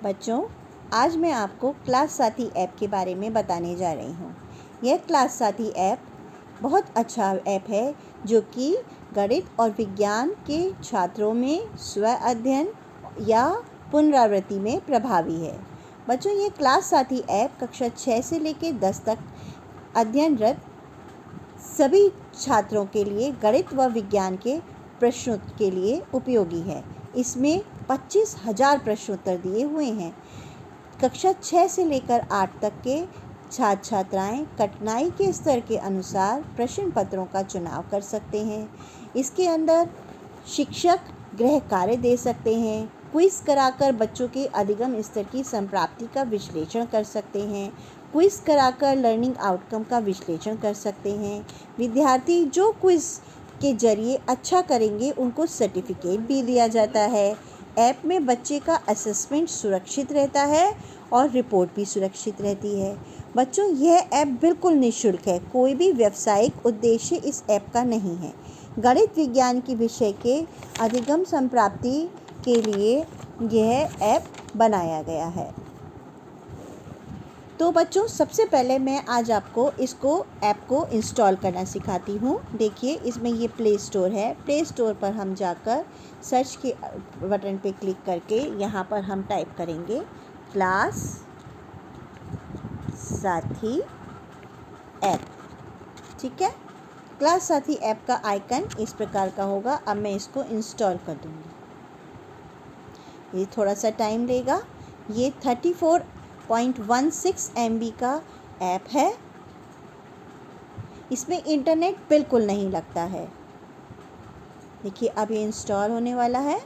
बच्चों, आज मैं आपको क्लास साथी ऐप के बारे में बताने जा रही हूँ। यह क्लास साथी ऐप बहुत अच्छा ऐप है जो कि गणित और विज्ञान के छात्रों में स्व अध्ययन या पुनरावृत्ति में प्रभावी है। बच्चों, ये क्लास साथी ऐप कक्षा 6 से लेकर 10 तक अध्ययनरत सभी छात्रों के लिए गणित व विज्ञान के प्रश्नों के लिए उपयोगी है। इसमें 25,000 प्रश्नोत्तर दिए हुए हैं। कक्षा 6 से लेकर 8 तक के छात्र छात्राएं कठिनाई के स्तर के अनुसार प्रश्न पत्रों का चुनाव कर सकते हैं। इसके अंदर शिक्षक गृह कार्य दे सकते हैं। क्विज़ कराकर बच्चों के अधिगम स्तर की संप्राप्ति का विश्लेषण कर सकते हैं। क्विज़ कराकर लर्निंग आउटकम का विश्लेषण कर सकते हैं। विद्यार्थी जो क्विज़ के जरिए अच्छा करेंगे उनको सर्टिफिकेट भी दिया जाता है। ऐप में बच्चे का असेसमेंट सुरक्षित रहता है और रिपोर्ट भी सुरक्षित रहती है। बच्चों, यह ऐप बिल्कुल निःशुल्क है। कोई भी व्यावसायिक उद्देश्य इस ऐप का नहीं है। गणित विज्ञान के विषय के अधिगम संप्राप्ति के लिए यह ऐप बनाया गया है। तो बच्चों, सबसे पहले मैं आज आपको ऐप को इंस्टॉल करना सिखाती हूँ। देखिए, इसमें ये प्ले स्टोर है। प्ले स्टोर पर हम जाकर सर्च के बटन पे क्लिक करके यहाँ पर हम टाइप करेंगे क्लास साथी ऐप। ठीक है, क्लास साथी ऐप का आइकन इस प्रकार का होगा। अब मैं इसको इंस्टॉल कर दूँगी। ये थोड़ा सा टाइम लेगा। ये 34.16 MB का ऐप है। इसमें इंटरनेट बिल्कुल नहीं लगता है। देखिए, अब ये इंस्टॉल होने वाला है।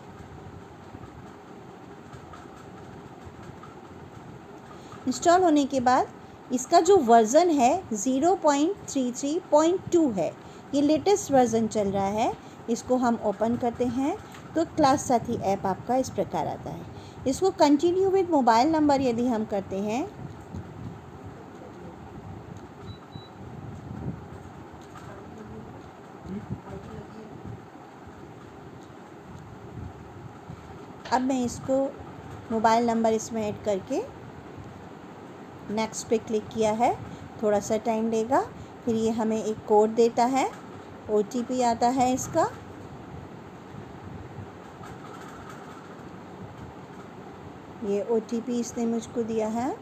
इंस्टॉल होने के बाद इसका जो वर्ज़न है 0.33.2 है। ये लेटेस्ट वर्ज़न चल रहा है। इसको हम ओपन करते हैं तो क्लास साथी ऐप आपका इस प्रकार आता है। इसको कंटिन्यू विद मोबाइल नंबर यदि हम करते हैं अब मैं इसको मोबाइल नंबर इसमें ऐड करके नेक्स्ट पे क्लिक किया है। थोड़ा सा टाइम लेगा। फिर ये हमें एक कोड देता है, OTP आता है इसका। ये OTP इसने मुझको दिया है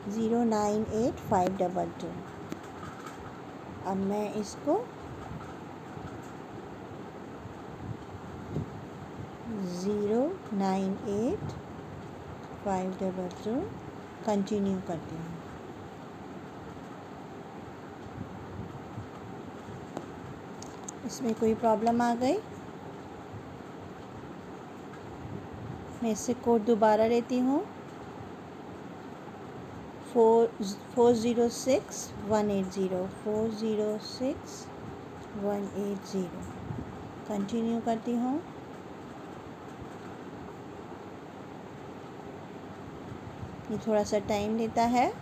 098522। अब मैं इसको 098522 कंटिन्यू करती हूँ। इसमें कोई प्रॉब्लम आ गई, मैं इससे कोड दोबारा लेती हूँ 406180 कंटिन्यू करती हूँ। ये थोड़ा सा टाइम लेता है।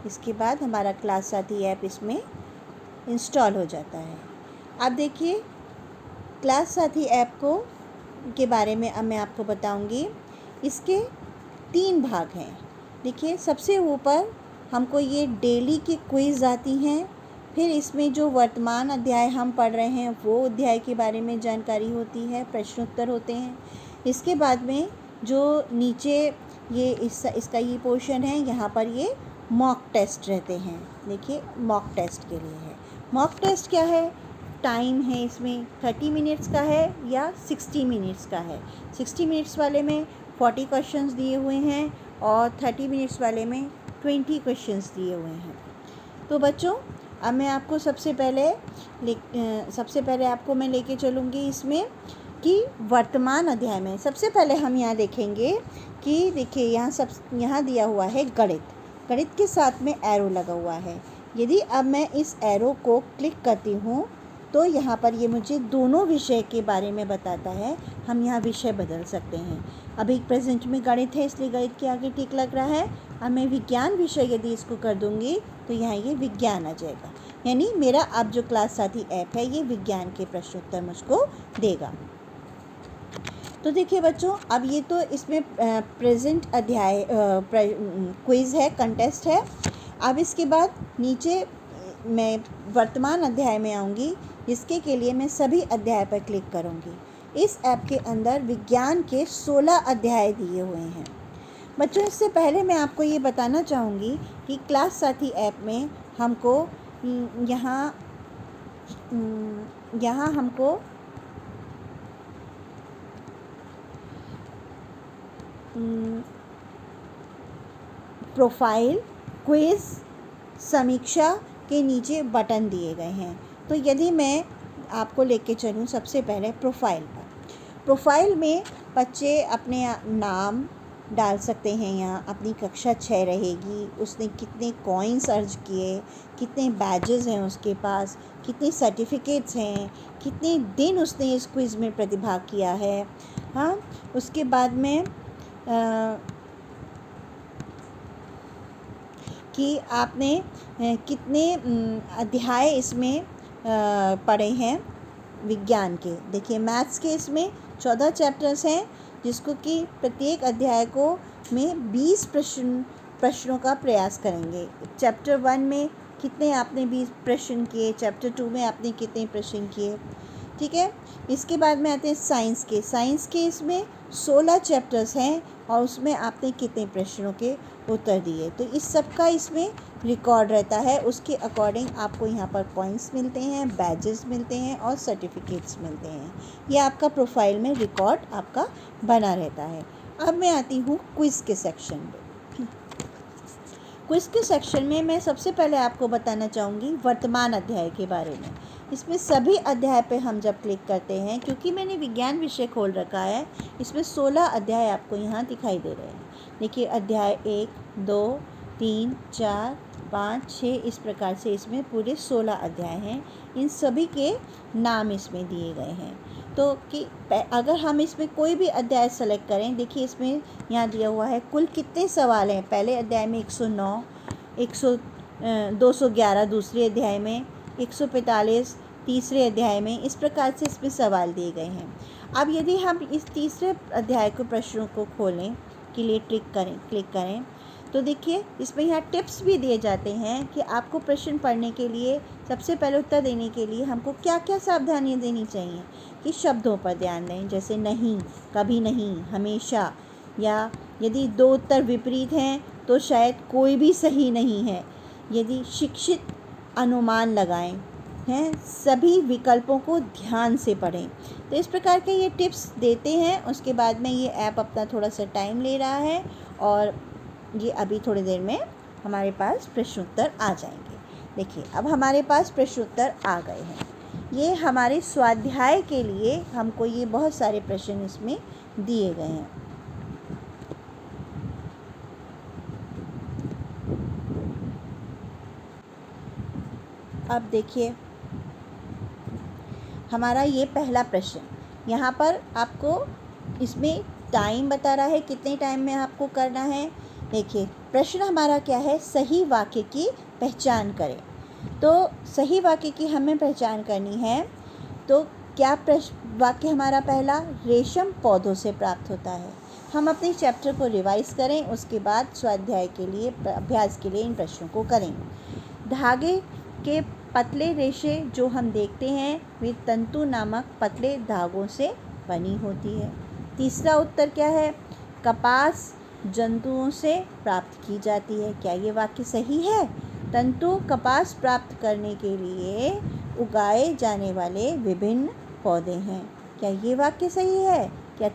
इसके बाद हमारा क्लास साथी ऐप इसमें इंस्टॉल हो जाता है। अब देखिए, क्लास साथी ऐप के बारे में अब मैं आपको बताऊंगी। इसके 3 भाग हैं। देखिए, सबसे ऊपर हमको ये डेली की क्विज़ आती हैं। फिर इसमें जो वर्तमान अध्याय हम पढ़ रहे हैं वो अध्याय के बारे में जानकारी होती है, प्रश्नोत्तर होते हैं। इसके बाद में जो नीचे ये इसका ये पोर्शन है, यहाँ पर ये मॉक टेस्ट रहते हैं। देखिए, मॉक टेस्ट के लिए है। मॉक टेस्ट क्या है? टाइम है इसमें 30 मिनट्स का है या 60 मिनट्स का है। 60 मिनट्स वाले में 40 क्वेश्चंस दिए हुए हैं और 30 मिनट्स वाले में 20 क्वेश्चंस दिए हुए हैं। तो बच्चों, अब मैं आपको सबसे पहले आपको मैं लेके चलूँगी इसमें कि वर्तमान अध्याय में सबसे पहले हम यहाँ देखेंगे कि देखिए, यहाँ दिया हुआ है गणित के साथ में एरो लगा हुआ है। यदि अब मैं इस एरो को क्लिक करती हूँ तो यहाँ पर ये मुझे दोनों विषय के बारे में बताता है। हम यहाँ विषय बदल सकते हैं। अभी प्रेजेंट में गणित है इसलिए गणित के आगे टिक लग रहा है। अब मैं विज्ञान विषय यदि इसको कर दूँगी तो यहाँ ये विज्ञान आ जाएगा। यानी मेरा अब जो क्लास साथी ऐप है ये विज्ञान के प्रश्न उत्तर मुझको देगा। तो देखिए बच्चों, अब ये तो इसमें प्रेजेंट अध्याय क्विज़ है, कंटेस्ट है। अब इसके बाद नीचे मैं वर्तमान अध्याय में आऊँगी, जिसके के लिए मैं सभी अध्याय पर क्लिक करूँगी। इस ऐप के अंदर विज्ञान के 16 अध्याय दिए हुए हैं। बच्चों, इससे पहले मैं आपको ये बताना चाहूँगी कि क्लास साथी ऐप में हमको यहाँ हमको प्रोफाइल, क्विज़, समीक्षा के नीचे बटन दिए गए हैं। तो यदि मैं आपको लेके चलूँ सबसे पहले प्रोफाइल पर, प्रोफाइल में बच्चे अपने नाम डाल सकते हैं। यहाँ अपनी कक्षा 6 रहेगी, उसने कितने कॉइन्स अर्ज किए, कितने बैजेस हैं उसके पास, कितने सर्टिफिकेट्स हैं, कितने दिन उसने इस क्विज़ में प्रतिभाग किया है। हाँ, उसके बाद में कि आपने कितने अध्याय इसमें पढ़े हैं विज्ञान के। देखिए, मैथ्स के इसमें 14 चैप्टर्स हैं, जिसको कि प्रत्येक अध्याय को में 20 प्रश्नों का प्रयास करेंगे। चैप्टर 1 में कितने आपने 20 प्रश्न किए, चैप्टर 2 में आपने कितने प्रश्न किए, ठीक है। इसके बाद में आते हैं साइंस के। साइंस के इसमें 16 चैप्टर्स हैं और उसमें आपने कितने प्रश्नों के उत्तर दिए। तो इस सब का इसमें रिकॉर्ड रहता है। उसके अकॉर्डिंग आपको यहाँ पर पॉइंट्स मिलते हैं, बैजेस मिलते हैं और सर्टिफिकेट्स मिलते हैं। ये आपका प्रोफाइल में रिकॉर्ड आपका बना रहता है। अब मैं आती हूँ क्विज़ के सेक्शन में। क्विज़ के सेक्शन में मैं सबसे पहले आपको बताना चाहूँगी वर्तमान अध्याय के बारे में। इसमें सभी अध्याय पे हम जब क्लिक करते हैं, क्योंकि मैंने विज्ञान विषय खोल रखा है, इसमें 16 अध्याय आपको यहाँ दिखाई दे रहे हैं। देखिए, अध्याय 1, 2, 3, 4, 5, 6 इस प्रकार से इसमें पूरे 16 अध्याय हैं। इन सभी के नाम इसमें दिए गए हैं। तो कि अगर हम इसमें कोई भी अध्याय सेलेक्ट करें, देखिए इसमें यहाँ दिया हुआ है कुल कितने सवाल हैं। पहले अध्याय में 109, 211 दूसरे अध्याय में, 145 तीसरे अध्याय में, इस प्रकार से इसमें सवाल दिए गए हैं। अब यदि हम इस तीसरे अध्याय को प्रश्नों को खोलने के लिए क्लिक करें तो देखिए इसमें यहाँ टिप्स भी दिए जाते हैं कि आपको प्रश्न पढ़ने के लिए सबसे पहले उत्तर देने के लिए हमको क्या क्या सावधानियाँ देनी चाहिए। कि शब्दों पर ध्यान दें, जैसे नहीं, कभी नहीं, हमेशा, या यदि 2 उत्तर विपरीत हैं तो शायद कोई भी सही नहीं है। यदि शिक्षित अनुमान लगाएं हैं, सभी विकल्पों को ध्यान से पढ़ें। तो इस प्रकार के ये टिप्स देते हैं। उसके बाद में ये ऐप अपना थोड़ा सा टाइम ले रहा है और ये अभी थोड़ी देर में हमारे पास प्रश्न उत्तर आ जाएंगे। देखिए, अब हमारे पास प्रश्न उत्तर आ गए हैं। ये हमारे स्वाध्याय के लिए हमको ये बहुत सारे प्रश्न इसमें दिए गए हैं। अब देखिए, हमारा ये पहला प्रश्न, यहाँ पर आपको इसमें टाइम बता रहा है, कितने टाइम में आपको करना है। देखिए, प्रश्न हमारा क्या है, सही वाक्य की पहचान करें। तो सही वाक्य की हमें पहचान करनी है। तो क्या वाक्य हमारा पहला, रेशम पौधों से प्राप्त होता है। हम अपने चैप्टर को रिवाइज करें, उसके बाद स्वाध्याय के लिए अभ्यास के लिए इन प्रश्नों को करें। धागे के पतले रेशे जो हम देखते हैं वे तंतु नामक पतले धागों से बनी होती है। तीसरा उत्तर क्या है, कपास जंतुओं से प्राप्त की जाती है। क्या ये वाक्य सही है। तंतु कपास प्राप्त करने के लिए उगाए जाने वाले विभिन्न पौधे हैं। क्या ये वाक्य सही है। क्या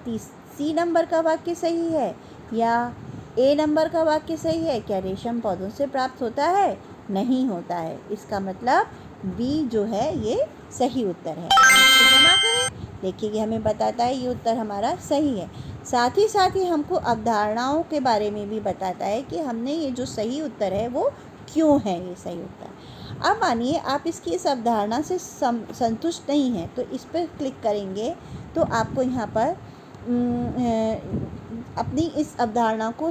सी नंबर का वाक्य सही है या ए नंबर का वाक्य सही है। क्या रेशम पौधों से प्राप्त होता है, नहीं होता है। इसका मतलब बी जो है ये सही उत्तर है। तो जमा करें, देखिए ये हमें बताता है ये उत्तर हमारा सही है। साथ ही हमको अवधारणाओं के बारे में भी बताता है कि हमने ये जो सही उत्तर है वो क्यों है ये सही उत्तर। अब मानिए आप इसकी इस अवधारणा से संतुष्ट नहीं हैं, तो इस पर क्लिक करेंगे तो आपको यहाँ पर अपनी इस अवधारणा को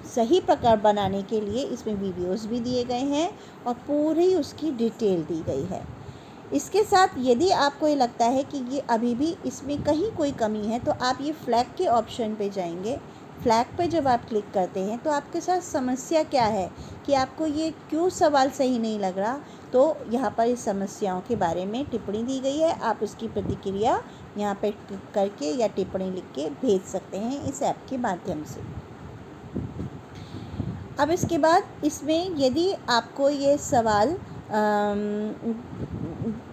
सही प्रकार बनाने के लिए इसमें वीडियोस भी दिए गए हैं और पूरी उसकी डिटेल दी गई है। इसके साथ यदि आपको ये लगता है कि ये अभी भी इसमें कहीं कोई कमी है तो आप ये फ्लैग के ऑप्शन पे जाएंगे। फ्लैग पे जब आप क्लिक करते हैं तो आपके साथ समस्या क्या है कि आपको ये क्यों सवाल सही नहीं लग रहा, तो यहाँ पर इस समस्याओं के बारे में टिप्पणी दी गई है। आप उसकी प्रतिक्रिया यहाँ पे क्लिक करके या टिप्पणी लिख के भेज सकते हैं इस ऐप के माध्यम से। अब इसके बाद इसमें यदि आपको ये सवाल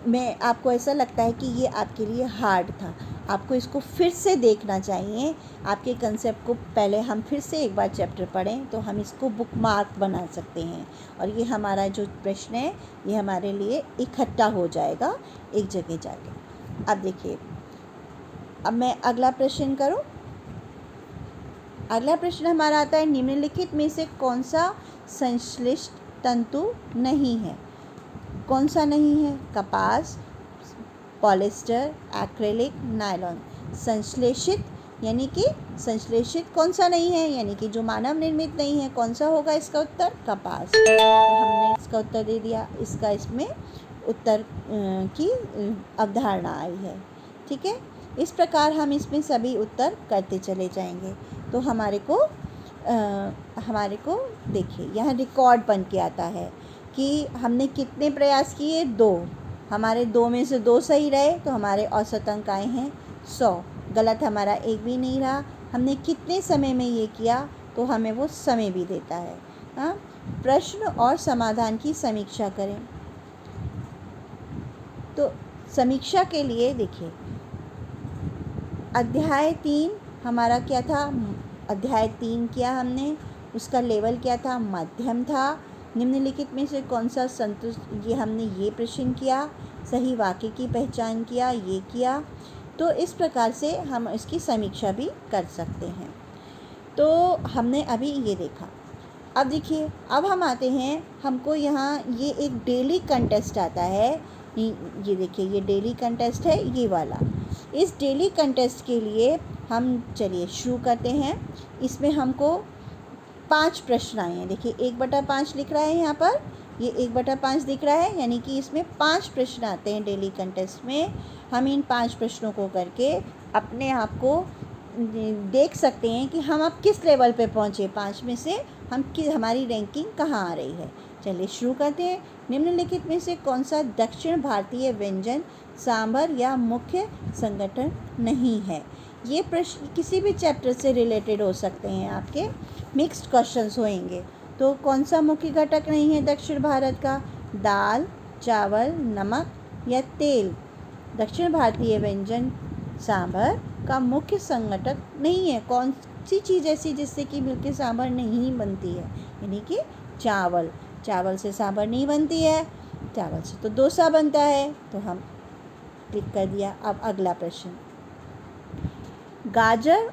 में आपको ऐसा लगता है कि ये आपके लिए हार्ड था, आपको इसको फिर से देखना चाहिए, आपके कंसेप्ट को पहले हम फिर से एक बार चैप्टर पढ़ें तो हम इसको बुकमार्क बना सकते हैं और ये हमारा जो प्रश्न है ये हमारे लिए इकट्ठा हो जाएगा एक जगह जाके। अब देखिए, अब मैं अगला प्रश्न करूं। अगला प्रश्न हमारा आता है, निम्नलिखित में से कौन सा संश्लिष्ट तंतु नहीं है? कौन सा नहीं है? कपास, पॉलिस्टर, एक्रेलिक, नायलॉन। संश्लेषित यानी कि संश्लेषित कौन सा नहीं है, यानी कि जो मानव निर्मित नहीं है, कौन सा होगा इसका उत्तर? कपास। तो हमने इसका उत्तर दे दिया, इसका इसमें उत्तर की अवधारणा आई है। ठीक है, इस प्रकार हम इसमें सभी उत्तर करते चले जाएंगे तो हमारे को देखिए यहाँ रिकॉर्ड बन के आता है कि हमने कितने प्रयास किए? 2। हमारे 2 में से 2 सही रहे तो हमारे औसत अंक आए हैं 100। गलत हमारा एक भी नहीं रहा। हमने कितने समय में ये किया तो हमें वो समय भी देता है। हाँ, प्रश्न और समाधान की समीक्षा करें। तो समीक्षा के लिए देखिए, अध्याय 3 हमारा क्या था? अध्याय 3 किया हमने, उसका लेवल क्या था? मध्यम था। निम्नलिखित में से कौन सा संतुष्ट, ये हमने ये प्रश्न किया, सही वाक्य की पहचान किया, ये किया। तो इस प्रकार से हम इसकी समीक्षा भी कर सकते हैं। तो हमने अभी ये देखा। अब देखिए, अब हम आते हैं, हमको यहाँ ये एक डेली कंटेस्ट आता है। ये देखिए, ये डेली कंटेस्ट है, ये वाला। इस डेली कंटेस्ट के लिए हम चलिए शुरू करते हैं। इसमें हमको 5 प्रश्न आए हैं। देखिए 1/5 लिख रहा है यहाँ पर, ये 1/5 दिख रहा है, यानी कि इसमें 5 प्रश्न आते हैं डेली कंटेस्ट में। हम इन 5 प्रश्नों को करके अपने आप को देख सकते हैं कि हम अब किस लेवल पे पहुँचे, 5 में से हमारी रैंकिंग कहाँ आ रही है। चलिए शुरू करते हैं। निम्नलिखित में से कौन सा दक्षिण भारतीय व्यंजन सांभर या मुख्य संगठन नहीं है? ये प्रश्न किसी भी चैप्टर से रिलेटेड हो सकते हैं, आपके मिक्स्ड क्वेश्चंस होंगे। तो कौन सा मुख्य घटक नहीं है दक्षिण भारत का? दाल, चावल, नमक या तेल? दक्षिण भारतीय व्यंजन सांभर का मुख्य संगठक नहीं है। कौन सी चीज़ ऐसी जिससे कि मिलके सांभर नहीं बनती है? यानी कि चावल। चावल से सांभर नहीं बनती है, चावल से तो डोसा बनता है। तो हम क्लिक कर दिया। अब अगला प्रश्न, गाजर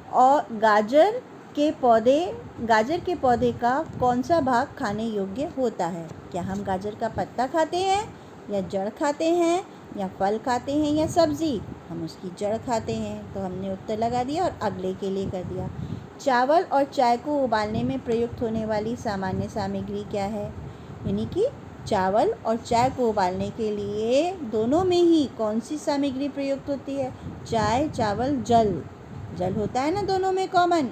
के पौधे का कौन सा भाग खाने योग्य होता है? क्या हम गाजर का पत्ता खाते हैं या जड़ खाते हैं या फल खाते हैं या सब्ज़ी? हम उसकी जड़ खाते हैं। तो हमने उत्तर लगा दिया और अगले के लिए कर दिया। चावल और चाय को उबालने में प्रयुक्त होने वाली सामान्य सामग्री क्या है? यानी कि चावल और चाय को उबालने के लिए दोनों में ही कौन सी सामग्री प्रयुक्त होती है? चाय, चावल, जल होता है ना दोनों में कॉमन।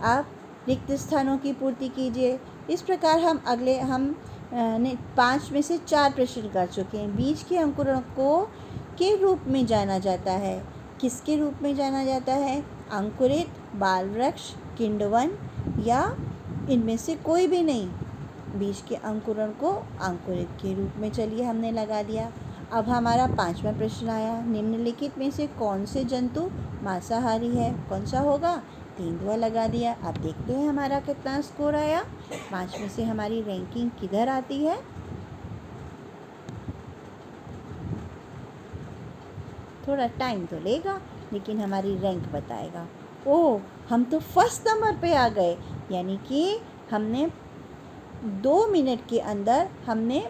आप रिक्त स्थानों की पूर्ति कीजिए। इस प्रकार हम ने 5 में से 4 प्रश्न कर चुके हैं। बीज के अंकुरण को के रूप में जाना जाता है। किसके रूप में जाना जाता है? अंकुरित, बाल वृक्ष, किण्वन या इनमें से कोई भी नहीं। बीज के अंकुरण को अंकुरित के रूप में चलिए हमने लगा दिया। अब हमारा 5वां प्रश्न आया, निम्नलिखित में से कौन से जंतु मांसाहारी है? कौन सा होगा? तेंदुआ लगा दिया। अब देखते हैं हमारा कितना स्कोर आया। 5 में से हमारी रैंकिंग किधर आती है? थोड़ा टाइम तो लेगा लेकिन हमारी रैंक बताएगा। ओह, हम तो फर्स्ट नंबर पे आ गए, यानी कि हमने 2 मिनट के अंदर हमने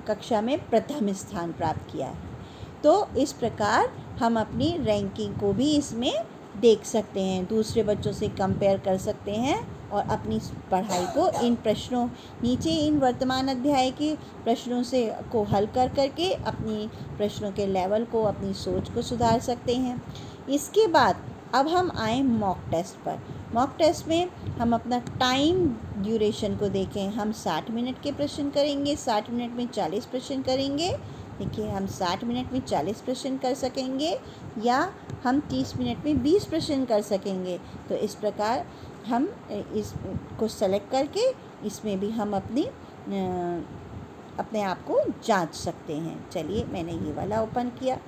कक्षा में प्रथम स्थान प्राप्त किया है। तो इस प्रकार हम अपनी रैंकिंग को भी इसमें देख सकते हैं, दूसरे बच्चों से कंपेयर कर सकते हैं और अपनी पढ़ाई को इन प्रश्नों नीचे इन वर्तमान अध्याय के प्रश्नों से को हल कर करके अपनी प्रश्नों के लेवल को, अपनी सोच को सुधार सकते हैं। इसके बाद अब हम आए मॉक टेस्ट पर। मॉक टेस्ट में हम अपना टाइम ड्यूरेशन को देखें। हम 60 मिनट के प्रश्न करेंगे, 60 मिनट में 40 प्रश्न करेंगे। देखिए, हम 60 मिनट में 40 प्रश्न कर सकेंगे या हम 30 मिनट में 20 प्रश्न कर सकेंगे। तो इस प्रकार हम इसको सेलेक्ट करके इसमें भी हम अपने आप को जांच सकते हैं। चलिए, मैंने ये वाला ओपन किया।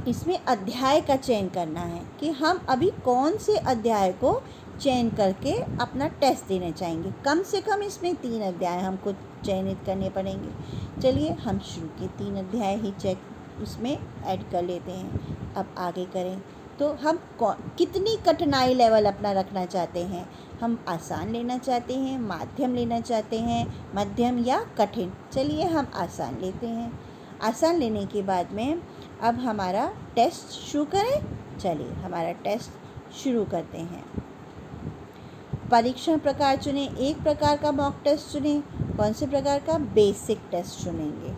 इसमें अध्याय का चयन करना है कि हम अभी कौन से अध्याय को चयन करके अपना टेस्ट देना चाहेंगे। कम से कम इसमें 3 अध्याय हमको चयनित करने पड़ेंगे। चलिए, हम शुरू के 3 अध्याय ही उसमें ऐड कर लेते हैं। अब आगे करें तो हम कितनी कठिनाई लेवल अपना रखना चाहते हैं। हम आसान लेना चाहते हैं, माध्यम लेना चाहते हैं, मध्यम या कठिन। चलिए, हम आसान लेते हैं। आसान लेने के बाद में अब हमारा टेस्ट शुरू करें। चलिए, हमारा टेस्ट शुरू करते हैं। परीक्षण प्रकार चुनें। एक प्रकार का मॉक टेस्ट चुनें। कौन से प्रकार का? बेसिक टेस्ट चुनेंगे।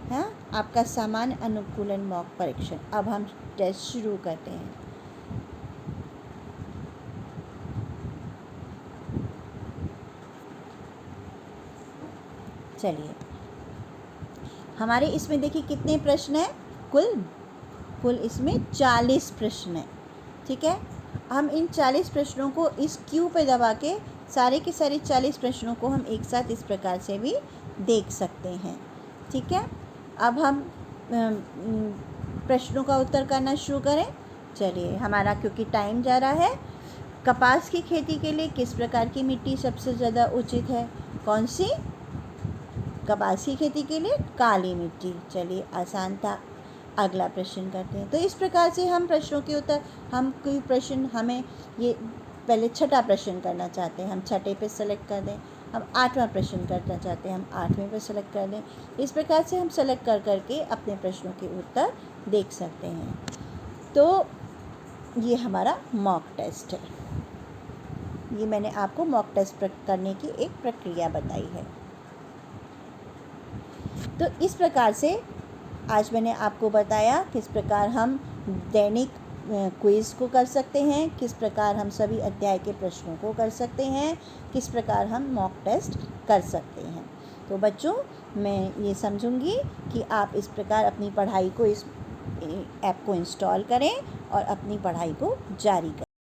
हाँ, आपका सामान्य अनुकूलन मॉक परीक्षण। अब हम टेस्ट शुरू करते हैं। चलिए, हमारे इसमें देखिए कितने प्रश्न हैं। कुल इसमें 40 प्रश्न हैं। ठीक है, हम इन 40 प्रश्नों को इस क्यू पे दबा के सारे के सारे 40 प्रश्नों को हम एक साथ इस प्रकार से भी देख सकते हैं। ठीक है, अब हम प्रश्नों का उत्तर करना शुरू करें। चलिए, हमारा क्योंकि टाइम जा रहा है। कपास की खेती के लिए किस प्रकार की मिट्टी सबसे ज़्यादा उचित है? कौन सी? कपास की खेती के लिए काली मिट्टी। चलिए, आसान था। अगला प्रश्न करते हैं। तो इस प्रकार से हम प्रश्नों के उत्तर, हम कोई प्रश्न हमें ये पहले छठा प्रश्न करना चाहते हैं, हम छठे पे सेलेक्ट कर दें। हम 8वां प्रश्न करना चाहते हैं, हम 8वें पे सेलेक्ट कर दें। इस प्रकार से हम सेलेक्ट कर करके अपने प्रश्नों के उत्तर देख सकते हैं। तो ये हमारा मॉक टेस्ट है। ये मैंने आपको मॉक टेस्ट करने की एक प्रक्रिया बताई है। तो इस प्रकार से आज मैंने आपको बताया किस प्रकार हम दैनिक क्विज़ को कर सकते हैं, किस प्रकार हम सभी अध्याय के प्रश्नों को कर सकते हैं, किस प्रकार हम मॉक टेस्ट कर सकते हैं। तो बच्चों, मैं ये समझूंगी कि आप इस प्रकार अपनी पढ़ाई को, इस ऐप को इंस्टॉल करें और अपनी पढ़ाई को जारी करें।